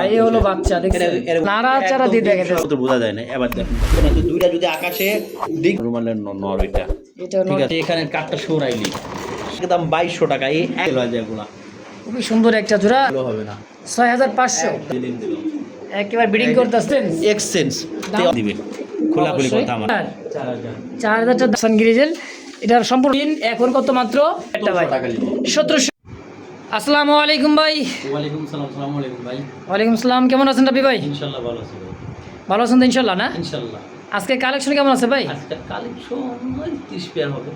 এই হলো বাচ্চা দেখছেন নাড়াচাড়া দিয়ে দেখেন তো বোঝা যায় না। এবার দেখেন এটা তো দুইটা যদি আকাশে দিক রুমালের নর এটা ঠিক আছে। এখানে কাঠটা সরাইলি একদম 2200 টাকা। এই এক বাজারগুলো খুবই সুন্দর একটা জোড়া হবে না 6500 একেবারে বিডিং করতেছেন এক্সচেঞ্জ দিবে খোলাখুলি কথা আমার 4000 টাকা সানগ্রিজেল এটার সম্পূর্ণ এখন কত মাত্র একটা ভাই 1700। আসসালামু আলাইকুম ভাই। ওয়ালাইকুম সালাম। আসসালামু আলাইকুম ভাই। ওয়ালাইকুম আসসালাম। কেমন আছেন রাবি ভাই? ইনশাআল্লাহ ভালো আছি ভাই। ভালো আছেন তো ইনশাআল্লাহ? না ইনশাআল্লাহ। আজকে কালেকশন কেমন আছে ভাই? আজকে কালেকশন 30 পেয়ার হবে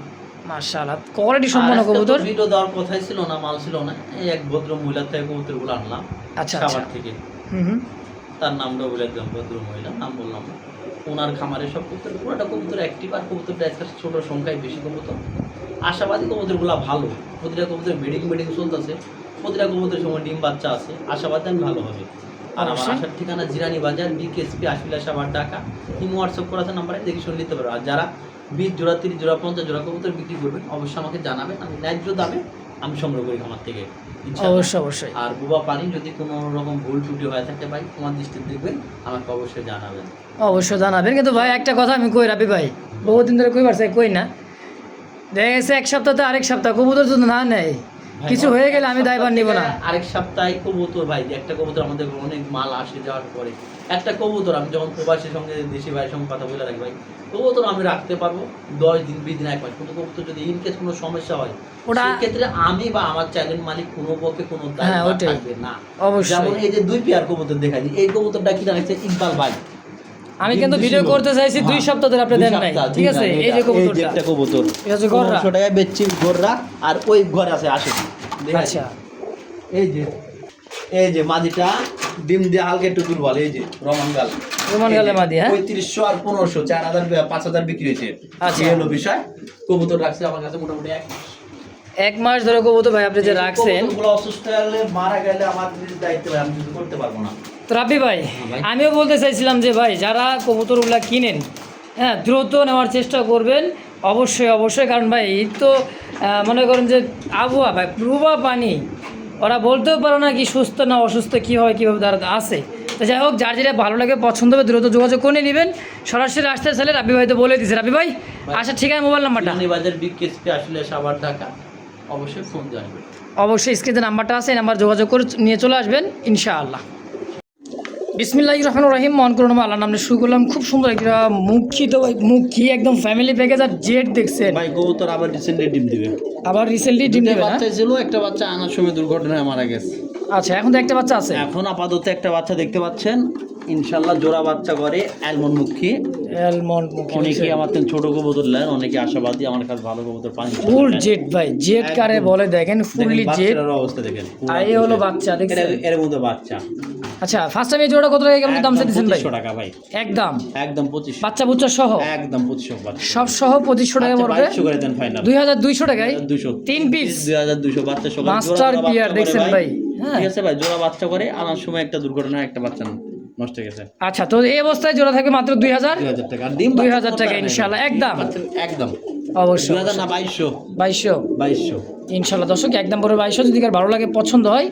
মাশাআল্লাহ। কোয়ালিটি সম্পন্ন কবুতর। ভিডিও দেওয়ার কথাই ছিল না, মাল ছিল না। এই এক ভদ্র মহিলা থেকে কবুতরগুলো আনলাম। আচ্ছা খাবার থেকে। হুম তার নামটা বলে দিলাম, ভদ্র মহিলা নাম বললাম না। ওনার খামারে সব কবুতর পুরোটা কবুতর অ্যাক্টিভ, আর কবুতরটা আজকাল ছোট সংখ্যায় বেশি কবুতর। আশাবাদী কবুতরগুলো ভালো, প্রতিটা কবুতর ব্রিডিং চলতেছে, প্রতিটা কবুতরের সময় ডিম বাচ্চা আছে। আশাবাদী আমি ভালো হবে। আর আমার আসার ঠিকানা জিরানি বাজার, বিকেএসপি আশিলাশাবার ঢাকা। তিনি হোয়াটসঅ্যাপ করা আছে নাম্বারে দেখে শুনে নিতে পারো। আর যারা 20 জোড়া 30 জোড়া 50 জোড়া কবুতর বিক্রি করবেন অবশ্যই আমাকে জানাবেন, আমি ন্যায্য দামে আমি সংগ্রহ করি আমার থেকে। অবশ্যই। আর বুবা পানি যদি কোনো রকম ভুল ত্রুটি হয়ে থাকে ভাই তোমার দৃষ্টিতে দেখবেন, আমাকে অবশ্যই জানাবেন। অবশ্যই জানাবেন। কিন্তু ভাই একটা কথা আমি কই রাবি ভাই, বহুদিন ধরে কই পারছে কই না, দেখা গেছে এক সপ্তাহে আরেক সপ্তাহ কবুতর যদি না নেয় কিছু হয়ে গেলে আমি দায়ভার নিব না। আরেক সপ্তাহে কবুতর ভাই, একটা কবুতর আমাদের অনেক মাল আসে যাওয়ার পরে একটা কবুতর আমি যখন প্রবাসীর সঙ্গে দেশি ভাইয়ের সঙ্গে কথা বলে রাখি ভাই, কবুতর আমি রাখতে পারবো 10 দিন 20 দিন 1 মাস, কিন্তু কবুতর যদি ইনকেস কোনো সমস্যা হয় সেক্ষেত্রে আমি বা আমার চ্যানেল মালিক কোনো পক্ষে কোনো দায়িত্ব থাকবে না। যেমন এই যে 2 পেয়ার কবুতর দেখাই, এই কবুতরটা কি জানাচ্ছে ইকবাল ভাই। আমি কিন্তু ভিডিও করতে চাইছি 2 সপ্তাহ ধরে আপনি দেন নাই, ঠিক আছে? এই যে কবুতরটা, এই একটা কবুতর এটা হচ্ছে গররা, 100 টাকায় বেচছি গররা। আর ওই ঘরে আছে 80। আচ্ছা এই যে মাদিটা ডিম দিয়ে হালকা একটু দুর্বল। এই যে রোমান গালে মাদি, হ্যাঁ 3500 আর 1500 4000 5000 বিক্রি হয়েছে। আচ্ছা এই হলো বিষয়। কবুতর রাখছে আমার কাছে মোটামুটি 1 মাস ধরে কবুতর ভাই আপনি যে রাখছেন। কবুতরগুলো অসুস্থ হলে মারা গেলে আমার দায়িত্ব ভাই, আমি কিছু করতে পারবো না। তো রাব্বি ভাই আমিও বলতে চাইছিলাম যে ভাই যারা কবুতরগুলো কিনেন, হ্যাঁ দ্রুত নেওয়ার চেষ্টা করবেন অবশ্যই। কারণ ভাই এই তো মনে করেন যে আবহাওয়া ভাই প্রবাহ পানি, ওরা বলতেও পারো না কি সুস্থ না অসুস্থ, কী হয় কীভাবে তারা আছে। তো যাই হোক, যার যেটা ভালো লাগে পছন্দ হবে দ্রুত যোগাযোগ করে নেবেন। সরাসরি আসতে চাইলে রাব্বি ভাই তো বলে দিচ্ছে। রাব্বি ভাই আসার ঠিকানা মোবাইল নাম্বারটা? বাজার বিকেএসপি আশিলাশাবার ঢাকা। অবশ্যই ফোন জানাবেন। অবশ্যই স্ক্রিনে নাম্বারটা আছে, এই নাম্বার যোগাযোগ করে নিয়ে চলে আসবেন ইনশাআল্লাহ। বিসমিল্লাহির রহমানির রহিম। মন করুন আল্লাহ নামে শুরু করলাম। খুব সুন্দর একটা মুখী, তো ভাই মুখী একদম ফ্যামিলি প্যাকেজ। আর জেড দেখছেন ভাই কবুতর আবার রিসেন্টলি ডিম দিবে। আবার রিসেন্টলি ডিম দিবে? বাচ্চা ছিল, একটা বাচ্চা আনার সময় দুর্ঘটনায় মারা গেছে। আচ্ছা এখন তো একটা বাচ্চা আছে। এখন আপাতত একটা বাচ্চা দেখতে পাচ্ছেন, ইনশাআল্লাহ জোড়া বাচ্চা করে অ্যালমন্ড মুখী। অনেকে আমার ছোট কবুতর নেন, অনেকে আশাবাদী আমার কাছে ভালো কবুতর পান। ফুল জেড ভাই, জেড কারে বলে দেখেন, ফুললি জেড অবস্থা দেখেন। আর এই হলো বাচ্চা দেখছেন, এর মধ্যে বাচ্চা। আচ্ছা ফার্স্ট টাইম এই জোড়া কত টাকা কেমন দাম চাইছেন ভাই? 2500 টাকা ভাই। একদম 2500 বাচ্চা বুচ্চা সহ একদম 2500 বাচ্চা সব সহ 2500 টাকা পড়বে। 2200 করে দেন ফাইনাল। 2200 টাকায় 200 3 পিস 2200 বাচ্চা সহ মাস্টার পিয়ার দেখছেন ভাই। ঠিক আছে ভাই, জোড়া বাচ্চা করে আনার সময় একটা দুর্ঘটনা, একটা বাচ্চা নষ্ট হয়ে গেছে। আচ্ছা তো এই অবস্থায় জোড়া থাকবে মাত্র 2000 টাকা। ডিম 2000 টাকা ইনশাআল্লাহ একদম অবশ্যই। 2000 না 2200 ইনশাআল্লাহ। দর্শক একদম পরে 2200। যদি কার ভালো লাগে পছন্দ হয়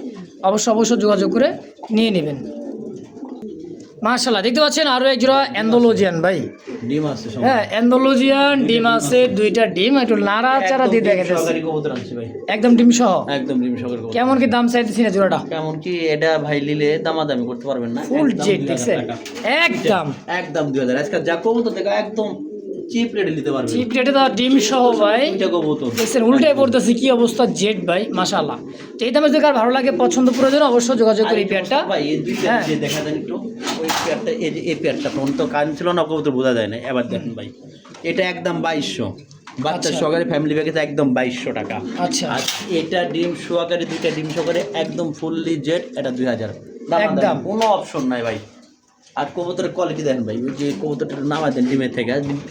অবশ্যই যোগাযোগ করে নিয়ে নেবেন। মাশাআল্লাহ দেখতে পাচ্ছেন আরো এক জোড়া অ্যান্ডালুজিয়ান ভাই ডিম আছে। হ্যাঁ অ্যান্ডালুজিয়ান ডিম আছে, 2টা ডিম একটু নাড়াচাড়া দিয়ে দেখেন। একদম ডিম সহ কেমন কি দাম চাইতেছি না জোড়াটা? কেমন কি এটা ভাই নিলে দামাদামি করতে পারবেন না। ফুল জেড দেখছেন একদম 2000। আজকে যা কবুতর দেখা একদম চিপ রেটে নিতে পারবেন। চিপ রেটে তো ডিম সহ ভাই দেখছেন, উল্টাই পড়তেছে কি অবস্থা জেড ভাই মাশাআল্লাহ। তো এই দামে যদি কার ভালো লাগে পছন্দ প্রয়োজন অবশ্যই যোগাযোগ করি। এই পেয়ারটা ভাই এই দুই পেয়ার যে দেখা যায় একটু, ওই পেয়ারটা এই পেয়ারটা ফোন তো কান ছিল না, কবুতর বোঝা যায় না। এবার দেখেন ভাই এটা একদম 2200 বাচ্চা সহকারে ফ্যামিলি প্যাকেজ একদম 2200 টাকা। আচ্ছা আর এটা ডিম সহকারে 2টা ডিম সহকারে একদম ফুললি জেড, এটা 2000 একদম কোনো অপশন নাই ভাই। আর কবুতরের কোয়ালিটি দেখেন ভাই, ওই যে কবুতরটা নামা দেন ডিমের থেকে,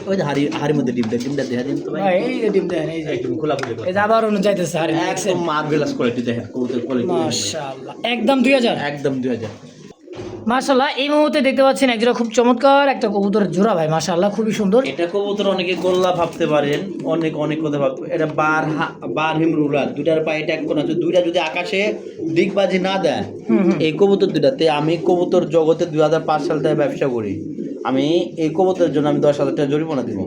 ওই যে হাড়ির মধ্যে ডিমটা দেখা দিন তো ভাই। এই যে ডিম দেখেন, এই যে একদম খোলাখুলি এই যে আবার অনু যাইতেছে হাড়ি, একদম মার্ভেলাস কোয়ালিটি দেখেন কবুতরের কোয়ালিটি মাশাআল্লাহ একদম 2000 একদম 2000। মাশাআল্লাহ এই মুহূর্তে দেখতে পাচ্ছেন একজোড়া খুব চমৎকার একটা কবুতরের জোড়া ভাই, মাশাআল্লাহ খুবই সুন্দর। এটা কবুতর অনেকে গোল্লা ভাবতে পারেন, অনেক কথা ভাবতে, এটা বারহিম রুলার, দুইটার পায়ে ট্যাগ কোন আছে, দুইটা যদি আকাশে ডিগবাজি না দেয়, এই কবুতর দুইটাতে আমি কবুতর জগতে 2005 সাল থেকে ব্যবসা করি, আমি এই কবুতরের জন্য আমি 10,000 টাকা জরিমানা দিব।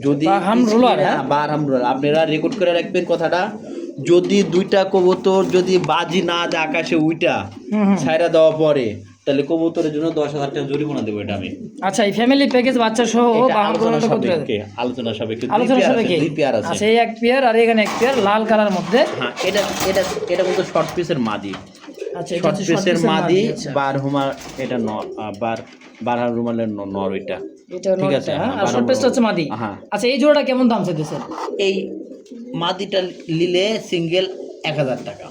যদি বারহাম রুলার, বারহাম রুলার আপনারা রেকর্ড করে রাখবেন কথাটা, যদি দুইটা কবুতর যদি বাজি না দেয় আকাশে উইটা ছাইরা দেওয়া পরে, তাহলে কবুতরের জন্য 10,000 টাকা জরিমানা দেবো এটা আমি। আচ্ছা এই ফ্যামিলি প্যাকেজ বাচ্চা সহ আলোচনা সাপেক্ষে দুই পেয়ার আছে। আচ্ছা এই এক পেয়ার আর এখানে এক পেয়ার লাল কালার মধ্যে। হ্যাঁ এটা কিন্তু শর্ট পিসের মাদি। আচ্ছা এটা শর্ট পিসের মাদি, বারহুমা এটা বারহাম রুমালের নর এটা। এটা ঠিক আছে, আর শর্ট পিসটা হচ্ছে মাদি। আচ্ছা এই জোড়াটা কেমন দাম চাইতেছেন? এই মাদিটা নিলে সিঙ্গেল 1000 টাকা,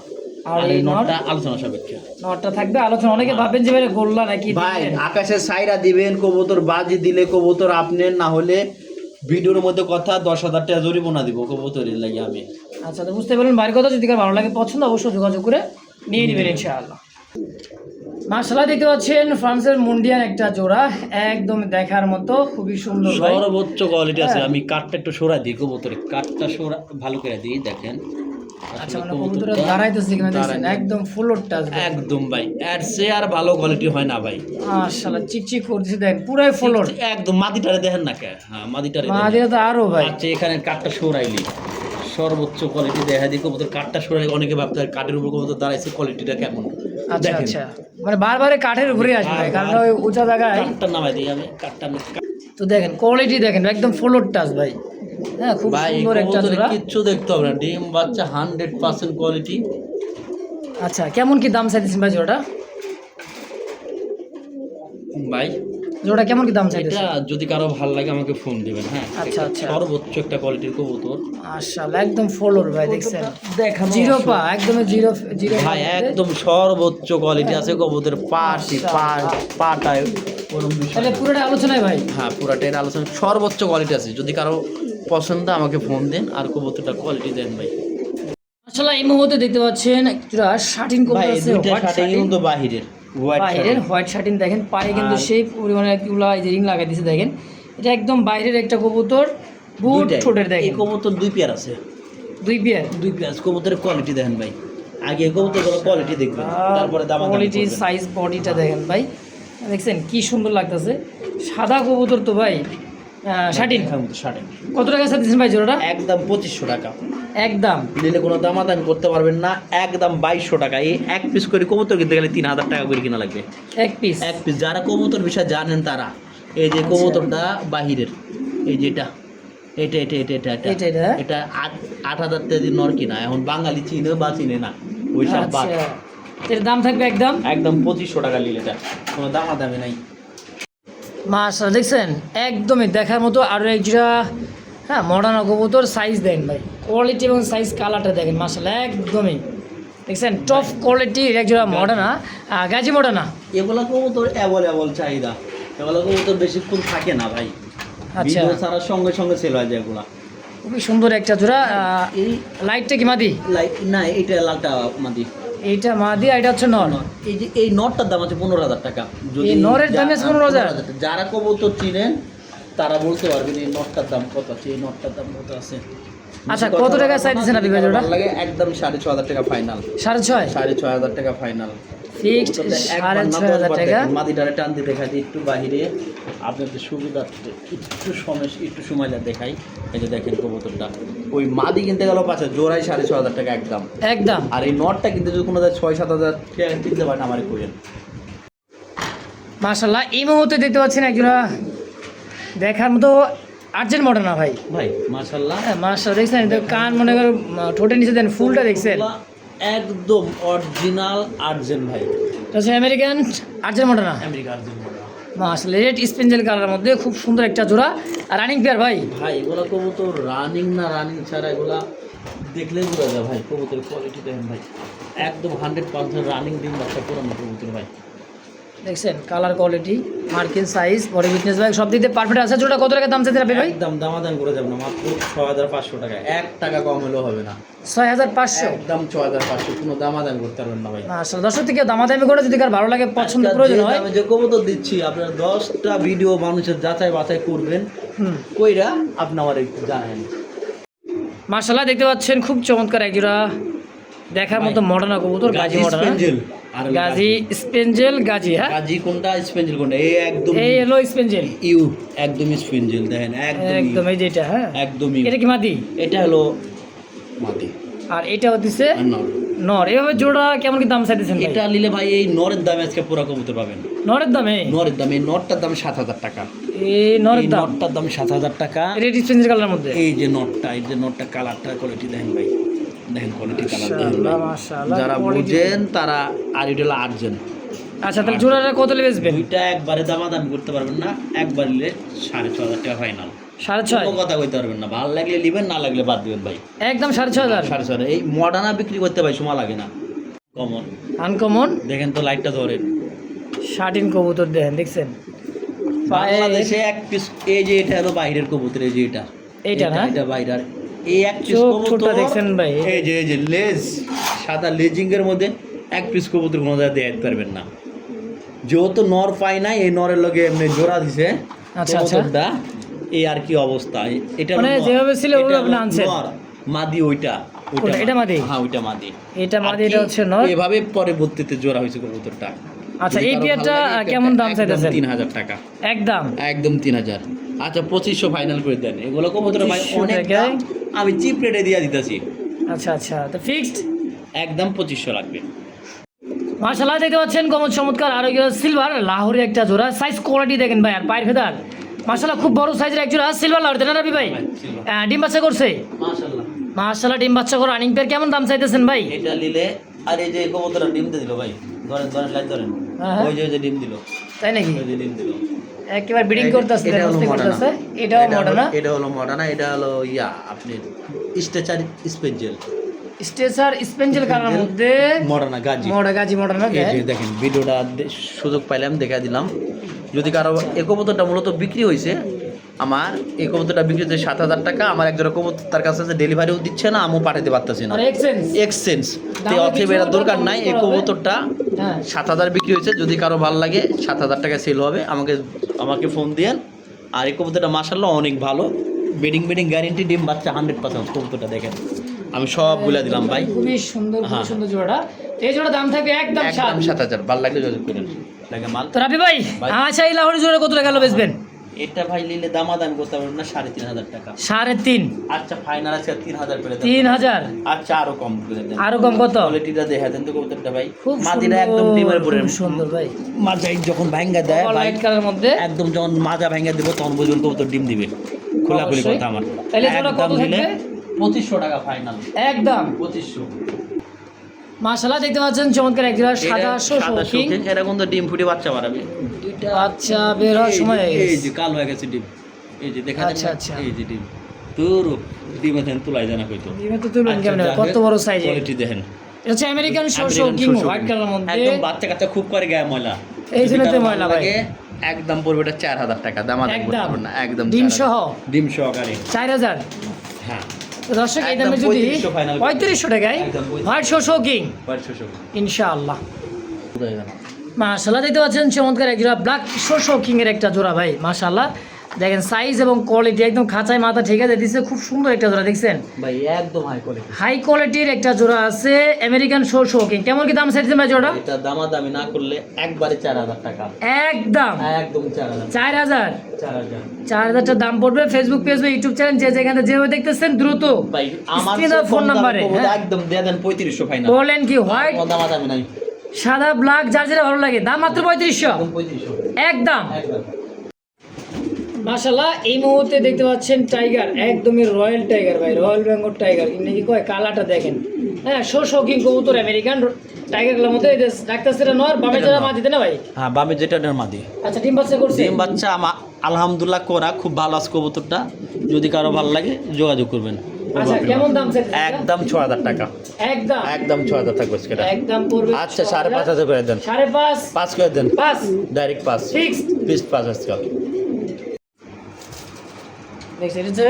আর এই নটটা আলোচনা সাপেক্ষে। নটটা থাকবে আলোচনা। অনেকে ভাবেন যে ভাই গোল্লা নাকি ভাই আকাশে সাইরা দিবেন, কবুতর বাজি দিলে কবুতর আপনার, না হলে ভিডিওর মধ্যে কথা 10,000 টাকা জরিমানা দিব কবুতরের লাগে আমি। আচ্ছা তো বুঝতে পারলেন ভাইয়ের কথা, যদি কার ভালো লাগে পছন্দ অবশ্যই যোগাযোগ করে নিয়ে নেবেন ইনশাআল্লাহ। মাশাআল্লাহ দেখতে পাচ্ছেন ফ্রান্সের মুন্ডিয়ান একটা জোড়া, একদম দেখার মতো, খুবই সুন্দর ভাই, সর্বোচ্চ কোয়ালিটি আছে। আমি কাঠটা একটু সরা দিই, কবুতরের কাঠটা সরা ভালো করে দিই, দেখেন। আচ্ছা মানে কবুতর দাঁড়াইতেছে কিনা দেখেন, একদম ফুল টাচ একদম ভাই, এর চেয়ে আর ভালো কোয়ালিটি হয় না ভাই। মাশাআল্লাহ চিকচিক করতেছে দেখেন, পুরাই ফ্লোর একদম। মাদিটারে দেখেন না কে? হ্যাঁ মাদিটা তো আরো ভাই। আচ্ছা এখানে কাঠটা সরাইলি সর্বোচ্চ কোয়ালিটি দেখা দিই, কবুতর কাঠটা সরাইলে অনেকে ভাবতে হয় কাঠের উপর কবুতর দাঁড়াইছে, কোয়ালিটিটা কেমন। আচ্ছা আচ্ছা মানে বারবার কাঠের উপরে আসবে, কারণ ওই উঁচা জায়গায় কাঠটা নামাই দিই আমি, কাঠটা তো দেখেন কোয়ালিটি দেখেন একদম ফ্লোর টাচ ভাই। হ্যাঁ খুব সুন্দর একটা জোড়া, কিচ্ছু দেখতে হবে না, ডিম বাচ্চা 100% কোয়ালিটি। আচ্ছা কেমন কি দাম চাইতেছেন ভাই জোড়াটা? ভাই জোড়া কেমন কি দাম চাইতেছেন? এটা যদি কারো ভালো লাগে আমাকে ফোন দিবেন। হ্যাঁ আচ্ছা আচ্ছা সর্বোচ্চ একটা কোয়ালিটির কবুতর, মাশাআল্লাহ একদম ফ্লোর ভাই, দেখছেন জিরো পা, একদম জিরো ভাই, একদম সর্বোচ্চ কোয়ালিটি আছে কবুতর। পাটায় কোনো বিষয় তাহলে পুরোটা আলোচনায় ভাই। হ্যাঁ পুরাটাই আলোচনা, সর্বোচ্চ কোয়ালিটি আছে। যদি কারো পছন্দ আমাকে ফোন দেন আর কবুতরটা কোয়ালিটি দেন ভাই। আসলে এই মুহূর্তে দেখতে পাচ্ছেন একটা শার্টিন কবুতর আছে, দুইটা শার্টিং কিন্তু বাহিরের হোয়াইট শার্টিন দেখেন, পায়ে কিন্তু সেই পরিমাণে কিগুলা এই যে রিং লাগাই দিয়েছে দেখেন, এটা একদম বাইরের একটা কবুতর, বুট ঠোঁটের দেখেন। এই কবুতর দুই পেয়ার আছে, দুই পেয়ার কবুতরের কোয়ালিটি দেখেন ভাই, আগে কবুতরগুলো কোয়ালিটি দেখবেন, তারপরে দাম কোয়ালিটি সাইজ বডিটা দেখেন ভাই, দেখছেন কি সুন্দর লাগতেছে। সাদা কবুতর তো ভাই, শার্টিন কত টাকা চাইতেছেন ভাই জোড়াটা? একদম 2500 টাকা একদম, নিলে কোনো দামাদামি করতে পারবেন না, একদম 2200 টাকা। এই এক পিস করে কবুতর কিনতে গেলে 3000 টাকা করে কিনা লাগবে এক পিস। যারা কবুতর বিষয় জানেন তারা, এই যে কবুতরটা বাহিরের, এই যেটা এটা এটা এটা এটা এটা এটা 8,000 টাকা দিয়ে নর কিনা, এখন বাঙালি চিনে বা চিনে না ওই সব বাদ। এর দাম থাকবে একদম 2500 টাকা নিলে, এটা কোনো দামাদামি নাই। মাশাআল্লাহ দেখছেন একদমই দেখার মতো। আরও এক জোড়া হ্যাঁ মডার্ন কবুতর, সাইজ দেন ভাই, কোয়ালিটি এবং সাইজ কালারটা দেখেন মাশাআল্লাহ একদমই দেখছেন টপ কোয়ালিটির এক জোড়া মডার্না, গাজি মডার্না। এগুলো কবুতর অ্যাভেলেবল চাহিদা, এগুলো কবুতর বেশিক্ষণ থাকে না ভাই, আচ্ছা সারা সঙ্গে সঙ্গে সেল হয়ে যায় এগুলা। খুবই সুন্দর একটা জোড়া। এই লাইটটা কি মাদি? লাইট না, এইটা লালটা মাদি, এইটা মাদি, এটা হচ্ছে নর। এই যে এই নটটার দাম আছে 15,000 টাকা। এই নরের দাম আছে 15,000। যারা কবুতর চিনেন তারা বলতে পারবেন এই নটটার দাম কত আছে, এই নটটার দাম কত আছে। আচ্ছা কত টাকা চাইতেছেন আপনি ভাই জোড়া? লাগে একদম 6,500 টাকা ফাইনাল। 6,500 টাকা ফাইনাল ফিক্সড 6,500 টাকা। মাদিটারে টান দিয়ে দেখাই দিই একটু বাহিরে, আপনাদের সুবিধা একটু সময় দেখাই। এই যে দেখেন কবুতরটা, ওই মাদি কিনতে গেল 5,000, জোড়াই 6,500 টাকা একদম একদম। আর এই নটটা কিনতে যদি কোনো 6-7,000 টাকা কিনতে পারেন আমারে করেন। মাশাআল্লাহ এই মুহূর্তে দেখতে পাচ্ছেন একজোড়া দেখার মতো আর্জেন্ট মডার্না ভাই। মাশাআল্লাহ মাশাআল্লাহ দেখছেন, কান মনে করেন ঠোঁটের নিচে দেন, ফুলটা দেখছেন একদম অরিজিনাল আর্জেন্ট ভাই, এটা হচ্ছে আমেরিকান আর্জেন্ট মডার্না। মাশাআল্লাহ রেড স্পেঞ্জেল কালারের মধ্যে খুব সুন্দর একটা জোড়া। আর রানিং পেয়ার ভাই, এগুলো কবুতর রানিং না রানিং ছাড়া এগুলা দেখলেই বোঝা যায় ভাই। কবুতরের কোয়ালিটি দেখেন ভাই, একদম 100% রানিং ডিম বাচ্চা পুরানো কবুতর ভাই, দেখছেন কালার কোয়ালিটি মার্কিন সাইজ বডি ফিটনেস ভাই সব দিক দিয়ে পারফেক্ট আছে। জোড়া কত টাকা দাম চাইতে রাবি ভাই? একদম দামাদাম করে যাব না, মাত্র 6500 টাকা, 1 টাকা কম হলেও হবে না। 6500 একদম 6500, কোনো দামাদাম করতে পারবেন না ভাই। আসলে দর্শক থেকে দামাদামি করে যদি কার ভালো লাগে পছন্দ প্রয়োজন হয়, আমি যে কবুতর দিচ্ছি আপনারা 10টা ভিডিও মানুষের যাচাই বাছাই করবেন, কইরা আপনি আমার একটু জানেন। মাশাআল্লাহ দেখতে পাচ্ছেন খুব চমৎকার এক জোড়া দেখার মতো মডার্ন কবুতর, গাজী মডার্ন, স্পেঞ্জেল আর গাজী স্পেঞ্জেল, গাজী হ্যাঁ গাজী কোনটা স্পেঞ্জেল কোনটা, এই একদম এই হলো স্পেঞ্জেল ইউ একদম স্পেঞ্জেল দেখেন, একদম এই যেটা হ্যাঁ একদমই। এটা কি মাদি? এটা হলো মাটি আর এটা হচ্ছে আর নর। নর। এভাবে জোড়া কেমন কি দাম চাইতেছেন ভাই? এটা নিলে ভাই এই নরের দামে আজকে পুরো কবুতর পাবেন। নরের দামে? নরের দামে, এই নরটার দাম 7000 টাকা। এই নরের এই দাম? নটটার দাম 7000 টাকা। রেড স্পেঞ্জেল কালারের মধ্যে এই যে নটটা, এই যে নটটা কালারটা কোয়ালিটি দেখেন ভাই, দেখেন কোয়ালিটি কালার দেখেন মাশাআল্লাহ ভাই। মাশাআল্লাহ যারা quality। বুঝেন তারা, আর এটা হলো আর্জেন। আচ্ছা তাহলে জোড়াটা কত বেচবেন? দুইটা একবারে দামাদামি করতে পারবেন না, একবার নিলে 6500 টাকা ফাইনাল। 6.5 কোনো কথা কইতে পারবেন না, ভালো লাগলে নেবেন, না লাগলে বাদ দিবেন ভাই। একদম 6.5 6500। এই মডার্না বিক্রি করতে ভাই সময় লাগে না, কমন। আনকমন দেখেন তো লাইটটা ধরেন, শার্টিন কবুতর দেখছেন বাংলাদেশে এক পিস। এই যে এটা হলো বাইরের কবুতর, এই যে এটা, এইটা না? এটা বাইরের। এই এক পিস চোখ কবুতর ছোটটা দেখছেন ভাই? এই যে লেজ সাদা লেজিং এর মধ্যে এক পিস কবুতর কোনো জায়গায় দেখতে পারবেন না। যেহেতু নর পাই নাই, এই নরের লগে এমনি জোড়া দিছে আচ্ছা, আচ্ছা। কবুতরটা, এই আর কি অবস্থা। এটা মানে হলো নর, যেভাবে ছিল এটা ওভাবে হলো আপনি আনছেন? নর, মাদি ওইটা, ওটা- এটা মাদি? হ্যাঁ ওইটা মাদি, এটা আর মাদি, কি এটা হচ্ছে নর। এভাবে পরবর্তীতে জোড়া হয়েছে কবুতরটা। আচ্ছা যদি এই কারো পেয়ারটা ভালো লাগে, কেমন দাম একদম চাইতেছেন? 3000 টাকা, একদম একদম 3000। আচ্ছা 2500 ফাইনাল করে দেন। এগুলো কবুতর ভাই 2500 অনেক টাকায়? দাম, আমি চিপ রেটে দিয়ে দিতেছি। আচ্ছা আচ্ছা তো ফিক্সড একদম 2500 লাগবে। মাশাআল্লাহ দেখতে পাচ্ছেন কমন চমৎকার আর সিলভার লাহোরের একটা জোড়া, সাইজ কোয়ালিটি দেখেন ভাই, আর পায়ের ফেদার মাশাআল্লাহ খুব বড় সাইজের এক জোড়া সিলভার লাহোর, তাই না রবি ভাই? ডিম বাচ্চা করছে মাশাআল্লাহ মাশাআল্লাহ, ডিম বাচ্চা করে রানিং পেয়ার কেমন দাম চাইতেছেন ভাই? এটা নিলে, আর এই যে কবুতরটা ডিম দিয়ে দিল ভাই, ধরেন ধরেন লাইট ধরেন, হ্যাঁ। ওই যে ডিম দিল, তাই নাকি? ওই যে ডিম দিল। একেবারে ব্রিডিং করতেছে, এটা হলো করতেছে। মডার্না, এটাও মডার্ন, এটা হলো মডার্না, এটা হলো ইয়া আপনি স্ট্রেচার স্পেঞ্জেল, স্টেসার স্পেঞ্জেল কালার মধ্যে মডার্না গাজী। গাজী মডার্ন। এই যে দেখেন ভিডিওটা সুযোগ পাইলাম দেখা দিলাম। যদি কারো এই কবুতরটা মূলত বিক্রি হয়েছে, আমার এই কবুতরটা বিক্রি হচ্ছে 7000 টাকা। আমার একজন কবুতর তার কাছে আছে, ডেলিভারিও দিচ্ছে না, আমও পাঠাতে পারতেছি না, আর এক্সচেঞ্জ এক্সচেঞ্জ। তো দামে অতএব কিছু এর দরকার নাই। এই করা হবে। কবুতরটা হ্যাঁ 7000 বিক্রি হয়েছে, যদি কারো ভালো লাগে 7000 টাকা সেল হবে, আমাকে ফোন দিয়েন। আর এই কবুতরটা মাশাআল্লাহ অনেক ভালো, বেডিং গ্যারেন্টি, ডিম বাচ্চা 100%। কবুতরটা দেখেন, আমি সব বলে দিলাম ভাই, খুবই সুন্দর, খুব হ্যাঁ। সুন্দর জোড়াটা। এই জোড়া দাম থাকবে একদম 7। একদম 7000। ভালো লাগলে যোগাযোগ করেন, লাগে মাল। তো রাবি ভাই ভাই। আচ্ছা এই লাহোরের জোড়া কত টাকা হলো বেচবেন? এটা ভাই নিলে দামাদামি করতে পারবেন না, 3500 টাকা। 3.5? আচ্ছা ফাইনাল আছে 3000 করে দেন। 3000? আচ্ছা আরো কম করে দেন, আরো কম কত? কোয়ালিটিটা দেখা দেন তো কবুতরটা ভাই। খুব মাদিরা সুন্দর, একদম ডিমের পরে খুব সুন্দর ভাই, মাঝাই যখন ভাঙ্গা দেয় ভাই, লাইট কালার মধ্যে একদম যখন মাজা ভাঙ্গা দিব তখন বুঝবেন কবুতর ডিম দিবে। খোলাখুলি অবশ্যই। কথা আমার। তাহলে জোড়া কত একদম নিলে থাকবে? 2500 টাকা ফাইনাল, একদম 2500। মাশাআল্লাহ দেখতে পাচ্ছেন চমৎকার এক জোড়া সাদা শোকিং এরা কিন্তু ডিম ফুটে বাচ্চা বাড়াবে। দুইটা বাচ্চা বের হওয়ার সময় এই যে কালো হয়ে গেছে ডিম, এই যে দেখা আচ্ছা, যাচ্ছে, আচ্ছা। এই যে ডিম তোর ডিমে দেন তুলাই জানা কইতো। ডিমে তো তুলুন কেমন আচ্ছা, কত বড় সাইজের? কোয়ালিটি দেখেন, এটা হচ্ছে আমেরিকান শোকিং হোয়াইট কালার মধ্যে, একদম বাচ্চা কাচ্চা খুব করে গায়ে ময়লা, এই যদি জন্যতে কারো ময়লা ভালো ভাই। লাগে, একদম পড়বে এটা 4000 টাকা, দামাদামি করতে একদম পারবেন না, একদম ডিম 4000 সহ ডিম সহকারে। 4000? হ্যাঁ তো দর্শক এই একদম দামে যদি 3500 final 3500 টাকায় একদম 3500 হোয়াইট শোকিং 500 ইনশাআল্লাহ। কোথায় জানা। মাশাআল্লাহ দেখতে পাচ্ছেন চমৎকার এক জোড়া ব্ল্যাক শোকিং এর একটা জোড়া ভাই, মাশাআল্লাহ দেখেন সাইজ এবং কোয়ালিটি একদম খাঁচায় মাথা ঠিক আছে দিচ্ছে, খুব সুন্দর একটা জোড়া দেখছেন, ভাই একদম হাই কোয়ালিটি। হাই কোয়ালিটির একটা জোড়া আছে আমেরিকান শোকিং। কেমন কি দাম চাইছেন ভাই জোড়া? এটা দামাদামি না করলে একবারে 4000 টাকা, একদম একদম 4000 4000? 4000 4000 টাকা দাম পড়বে। ফেসবুক পেজ বা ইউটিউব চ্যানেল যে যেখানে যেভাবে দেখতেছেন দ্রুত ভাই আমার স্ক্রিনে ফোন নাম্বারে একদম দিয়ে দেন 3500 ফাইনাল। বলেন কি হোয়াইট কোনো দামাদামি নাই, সাদা ব্ল্যাক যার যেটা ভালো লাগে, দাম মাত্র 3500 একদম 3500 একদম। একদম। মাশাআল্লাহ এই মুহূর্তে দেখতে পাচ্ছেন টাইগার, একদমই রয়্যাল টাইগার ভাই, রয়্যাল বেঙ্গল টাইগার নাকি কয়, কালারটা দেখেন। হ্যাঁ শোকিং কবুতর আমেরিকান টাইগারগুলোর মধ্যে ডাক্তার নর বামে যারা মা দিতে না ভাই? হ্যাঁ বামে যেটা মাদি। আচ্ছা ডিম বাচ্চা করছে? ডিম বাচ্চা আলহামদুলিল্লাহ করা খুব ভালো আছে কবুতরটা, যদি কারো ভালো লাগে যোগাযোগ করবেন। আচ্ছা কেমন দাম চাইতেছেন এটা? একদম 6000 টাকা, একদম একদম 6000 থাকবে আজকে। একদম পড়বে আচ্ছা 5,500 করে দেন, 5.5 5 করে দেন, 5 ডাইরেক্ট 5 ফিক্সড। পিস 5 আজকে। দেখছেন এটা হচ্ছে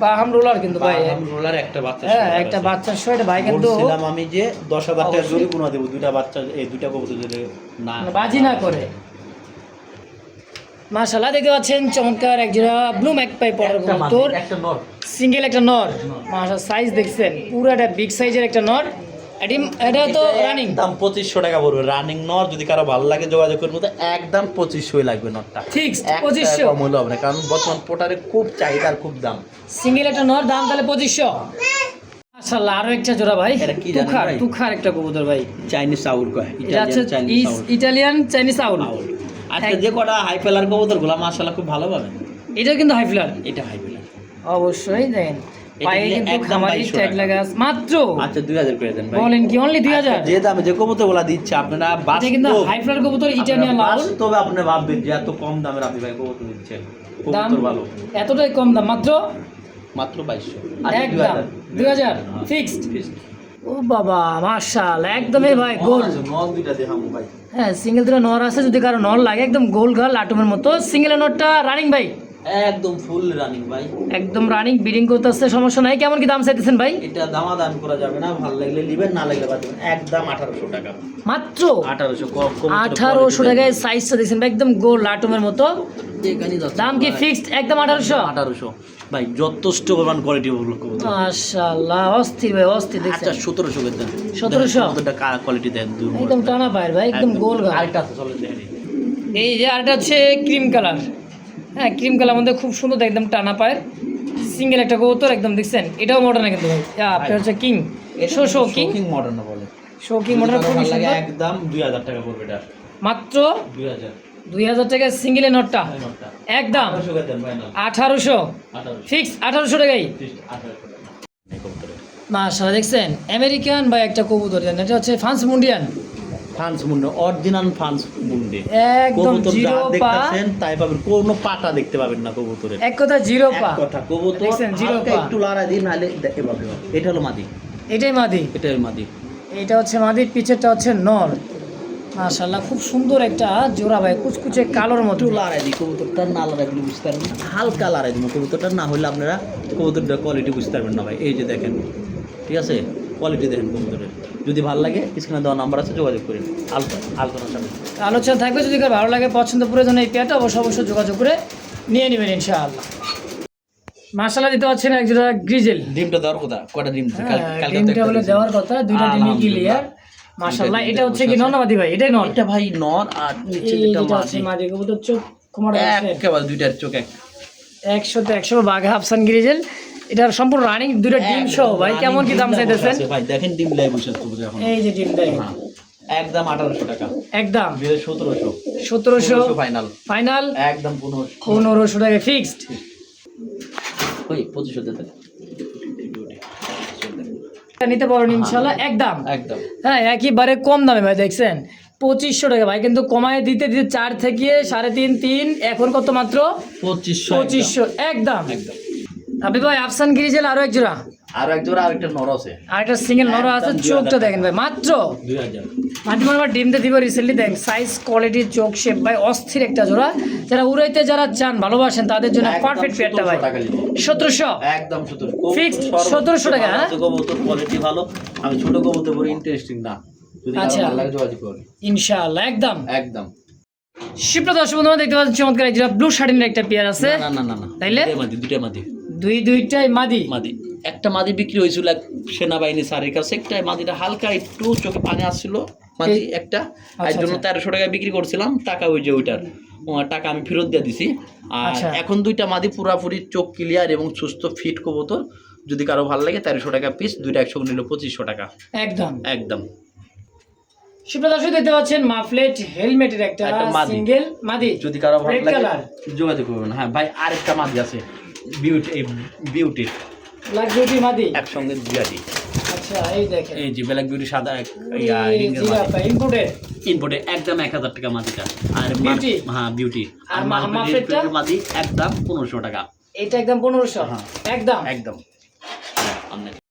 বাহাম রোলার কিন্তু ভাই, রোলার একটা বাচ্চা হ্যাঁ একটা বাচ্চার শো এটা ভাই কিন্তু বলছিলাম আমি যে 10,000 টাকা অবশ্যই। জরিমানা দেব দুইটা বাচ্চা, এই দুইটা কবুতর যদি না বাজি না করে। মাশাআল্লাহ দেখতে পাচ্ছেন চমৎকার এক জোড়া ব্লু ম্যাকপাই পড়ার কবুতর, একটা নর। সিঙ্গেল একটা নর। মাশাআল্লাহ সাইজ দেখছেন পুরো একটা বিগ সাইজের একটা নর। এটা তো রানিং দাম 2500 টাকা পড়বে, রানিং নর। যদি কারো ভালো লাগে যোগাযোগ করবো, তো একদম 2500 লাগবে নরটা, ফিক্সড এক টাকা 2500। কম হলে হবে না, কারণ বর্তমান পোটারে খুব চাহিদা আর খুব দাম। সিঙ্গেল একটা নর দাম তাহলে 2500। মাশাআল্লাহ আরো একটা জোড়া ভাই, এটা কি জানেন তুখার ভাই? তুখার একটা কবুতর ভাই, চাইনিজ আউল কয়, এটা হচ্ছে ইটালিয়ান চাইনিজ আউল। আজকে যে কটা হাই পেলার কবুতর গুলা মাশাআল্লাহ খুব ভালো পাবেন। এটা কিন্তু হাই ফ্লার, এটা হাই পেলার অবশ্যই দেখেন এটা পায়ে নিলে কিন্তু একদম খামারি 2200 ট্যাগ টাকা। লাগা আছে মাত্র। আচ্ছা 2000 করে দেন ভাই। বলেন কি অনলি 2000? আচ্ছা, যে দামে যে কবুতর গুলা দিচ্ছে আপনারা এটা কিন্তু বাস্তব, হাই ফ্লার কবুতর ইটালিয়ান আউল। তবে আপনি ভাববেন যে এত কম দামে রাফি ভাই কবুতর দিচ্ছেন, দাম কবুতর ভালো, এতটাই কম দাম মাত্র মাত্র 2200। একদম 2000 ফিক্সড। ও বাবা মাশাআল্লাহ একদমই ভাই গোল। নন দুইটা দেখামু ভাই। হ্যাঁ সিঙ্গেল দুটো নর আছে, যদি কারো নর লাগে একদম গোল গাল আটমের মতো। সিঙ্গেল নরটা রানিং ভাই, একদম ফুল রানিং ভাই, একদম রানিং বিডিং করতেছে, সমস্যা নাই। কেমন কি দাম চাইতেছেন ভাই? এটা দামাদাম করা যাবে না, ভালো লাগলে নেবেন, না লাগলে বাদ দেবেন। একদম 1800 টাকা, মাত্র 1800 কম কম 1800 টাকায় সাইজটা দেখছেন ভাই একদম গোল আটমের মতো। এখানেই যাচ্ছে দাম কি ফিক্সড একদম 1800? 1800 ভাই, যথেষ্ট পরিমাণ কোয়ালিটি বলবো কবুতর। মাশাআল্লাহ অস্থির ভাই অস্থির আচ্ছা দেখছেন। 1700 করে দেন, 1700? কতটা কোয়ালিটি দেন দুই একদম টানা পায়ের ভাই একদম গোল গাল। আরেকটা আছে চলেন দেখেন। এই যে আরেকটা হচ্ছে ক্রিম কালার, হ্যাঁ ক্রিম কালার মধ্যে খুব সুন্দর একদম টানা পায়ের সিঙ্গেল একটা কবুতর একদম দেখছেন। এটাও মডার্ন কিন্তু ভাই, আপনার হচ্ছে কিং শো কিং মডার্ন বলে, শো কিং মডার্ন খুব ভালো লাগে, সুন্দর। একদম 2000 টাকা পড়বে এটা, মাত্র 2000 2000 টাকা সিঙ্গেল নটটা নটটা। একদম 1800 করে দেন ভাই, না 1800 1800 ফিক্স 1800 টাকাই। 1800 টাকা এই কবুতরের। মাশাআল্লাহ দেখছেন আমেরিকান বা একটা কবুতর জানেন, এটা হচ্ছে ফ্রান্স মুন্ডিয়ান, ফ্রান্স মুন্ডে, অরিজিনাল ফ্রান্স মুন্ডে একদম কবুতর জিরো যা পা, দেখতেছেন তাই পাবেন, কোনো পাটা দেখতে পাবেন না কবুতরের। এক কথা জিরো এক পা। কথা কবুতর দেখছেন, জিরো হালকা পা। একটু লড়াই দিন, নাহলে দেখে পাবে। এটা হলো মাদি, এটাই মাদি, এটাই মাদি। এটা হচ্ছে মাদির পিছেরটা হচ্ছে নর। মাশাআল্লাহ খুব সুন্দর একটা জোড়া ভাই, কুচকুচে কালোর মতো। একটু লড়াই দিই, কবুতরটা না লড়াই দিলে বুঝতে পারবেন না, হালকা লড়াই দিব কবুতরটা, না হলে আপনারা কবুতরটার কোয়ালিটি বুঝতে পারবেন না ভাই। এই যে দেখেন, ঠিক আছে, কোয়ালিটি দেখেন কবুতরের। যদি ভালো লাগে স্ক্রিনে দেওয়া নাম্বার আছে, যোগাযোগ করেন, আলোচনার সামনে আলোচনা থাকবে, যদি কারো ভালো লাগে পছন্দ প্রয়োজন এই পেয়ারটা অবশ্যই যোগাযোগ করে নিয়ে নেবেন ইনশাআল্লাহ। মাশাআল্লাহ দিতে পারছেন এক জোড়া গ্রিজেল, ডিমটা দেওয়ার কথা, কটা ডিম দিছে? কালকে ডিমটা বলে দেওয়ার কথা, দুইটা ডিমই ক্লিয়ার। মাশাআল্লাহ এটা হচ্ছে কি নরমাদি ভাই, এটাই নর। এটা ভাই নর, আর নিচে যেটা এটা হচ্ছে মাদি, মাদি কবুতর, চোখ কুমার একেবারে দুইটার চোখ এক। 100 বাঘা হাফসান গ্রিজেল। এটার সম্পূর্ণ রানিং দুইটা ডিম সহ ভাই, কেমন কি দাম চাইতেছেন? ভাই দেখেন ডিম লাই বসে আছে এখন, এই যে ডিম দেয় হ্যাঁ, একদম 1800 টাকা, একদম 1700 1700 ফাইনাল, ফাইনাল একদম 1500 1500 টাকা ফিক্সড। ওই 2500 দিতে নিতে পারেন ইনশাআল্লাহ একদম একদম। হ্যাঁ একেবারে কম দামে ভাই, দেখছেন 2500 টাকা ভাই, কিন্তু কমায় দিতে দিতে 4 থেকে 3.5 3, এখন কত মাত্র 2500 একদম। একদম। আপনি ভাই আফসান গ্রিজেল আরো এক জোড়া, আর এক জোড়া আরেকটা নর আছে, আরেকটা সিঙ্গেল নর আছে, একদম চোখটা 2000 দেখেন ভাই মাত্র 2000। মাঝে মাঝে ডিমতে দিব রিসেন্টলি, দেখেন সাইজ কোয়ালিটি চোখ শেপ ভাই অস্থির একটা জোড়া। যারা উড়াইতে যারা চান ভালোবাসেন তাদের জন্য একদম পারফেক্ট পেয়ারটা ভাই 1700 টাকা নিব। 1700 একদম 1700 Fixed 1700 টাকা, হ্যাঁ? কবুতর কোয়ালিটি ভালো, আমি ছোট কবুতর বড় ইন্টারেস্টিং না, যদি কারো আচ্ছা। ভালো লাগে যোগাযোগ করুন ইনশাআল্লাহ একদম। একদম। শিপ্রা দর্শক বন্ধুরা দেখতে পাচ্ছেন চমৎকার এক জোড়া ব্লু শার্টিনের একটা পেয়ার আছে, না না না না, তাইলে? দুইটা মাদি দুইটাই মাদি। মাদি, একটা মাদি বিক্রি হয়েছিল এক সেনাবাহিনী স্যারের কাছে, একটা মাদিটা হালকা একটু চোখে পানি আসছিল মাদি একটা, এর জন্য 1300 টাকায় বিক্রি করছিলাম, টাকা ওই যে ওইটার টাকা আমি ফেরত দিয়ে দিছি। আর আচ্ছা। এখন দুইটা মাদি পুরাপুরি চোখ ক্লিয়ার এবং সুস্থ ফিট কবুতর, যদি কারো ভালো লাগে 1300 টাকা পিস, দুইটা একসঙ্গে নিল 2500 টাকা একদম একদম। শিপ্রা দর্শক দেখতে পাচ্ছেন মাফলেট হেলমেটের একটা একটা মাদি। সিঙ্গেল মাদি, যদি কারো ভালো রেড লাগে কালার যোগাযোগ করবেন। হ্যাঁ ভাই, আরেকটা মাদি আছে বিউটি ব্ল্যাক বিউটি মাদি একসঙ্গে দুইটি। আচ্ছা এই দেখেন এই যে ব্ল্যাক বিউটি সাদা ইম্পোর্টেড ইনপুটে একদম 1000 টাকা মাদিটা, আর Beauty? হ্যাঁ বিউটি, আর আর মাফলেটটা? মাদি একদম 1500 টাকা এটা একদম 1500 হ্যাঁ। একদম একদম। আপনাকে